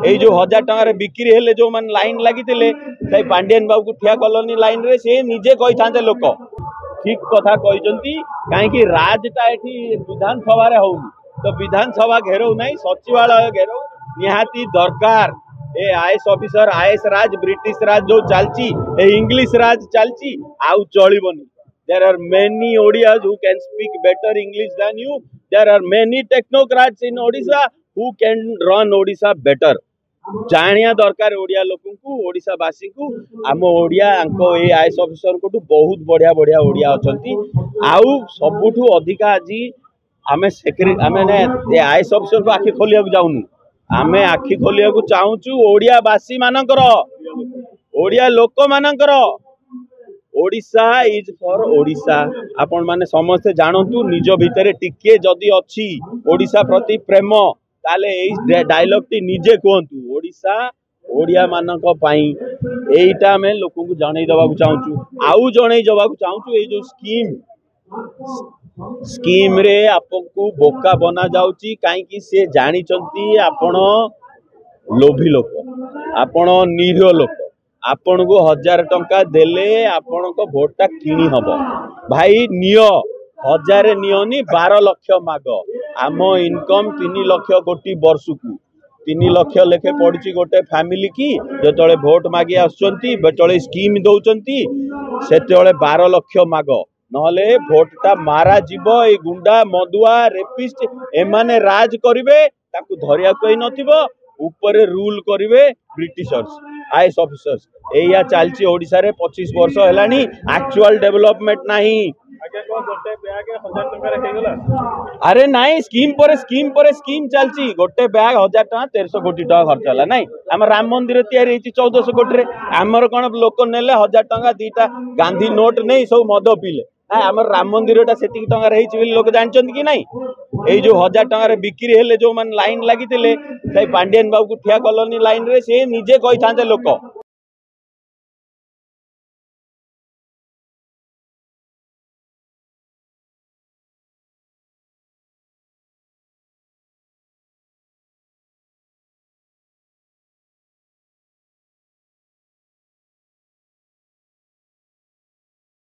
এই जो 1000 टंकार बिक्री हेले जो मान लाइन लगी से पांडियन बाबू को ठिया कलनी लाइन रे से निजे कही था लोक ठीक कथा कहते कहीं राजटा ये विधानसभा हो तो विधानसभा घेरऊ ना सचिवालय घेरऊ निहाती दरकार ए आईएएस ऑफिसर आईएएस राज ब्रिटिश राज जो चलती इंग्लिश राज चलती आउ चलबनी there are many Odias who can speak better English than you there are many technocrats in Odisha who can run Odisha better जानिया दरकार ओडिया लोक ओडिशा वासी को आम ओडिया ए आईएएस ऑफिसर को बहुत बढ़िया बढ़िया ओडिया अच्छी आउ सबुठू अधिका आज आम आईएएस ऑफिसर को आखि खोलिया जाऊनु आम आखि खोलिया चाहूँ ओडिया वासी मानकर ओडिया लोक मानकर ओडिशा इज फॉर ओडिशा आपण माने समस्ते जानतु निज भितर टिके जदि अच्छी ओडिशा प्रति प्रेम ताले ए डायलॉग टी निजे कहतु ओडिशा ओडिया मानक पई एटा में लोक को जणै दबा चाहूँ आउ जणै दबा चाहूँ ए जो स्कीम रे आपको बोका बना जाउची काई से जानी आपण लोभी लोक आपण निरीह लोक आपण को 1000 टंका देले आपण को भोटा किणी हबो भाई नियो 1000 नियोनी 12 लाख माग आम इनकम 3 लाख कोटी वर्ष को 3 लाख लेखे पड़ी गोटे फैमिली की जो भोट मागे आसुँच स्कीम दौरान से 12 लाख माग नहले भोटा मारा जीव ए गुंडा मदुआ रेपिस्ट एमाने राज करिवे ताकू धरिया कोई नथिबो ऊपर रूल करिवे ब्रिटिशर्स आईएएस ऑफिसर्स एया चलची ओडिसा रे 25 वर्ष हेलानी एक्चुअल डेवलपमेंट नहीं अरे नाई स्कीम पर स्कीम चलची गोटे बैग 1000 टका 1300 कोटी टका खर्च होला नाई हम राम मंदिर तैयारी होती 1400 कोटी रे आमर कौन लोक नेले 1000 टका दीटा गांधी नोट नहीं सब मद पीले आम राम मंदिर से टकर लोक जानते कि नहीं ये जो 1000 टकर बिक्री हेले जो मान लाइन लगी पांडियन बाबू को ठिया कलनी लाइन रे से निजे कही था लोक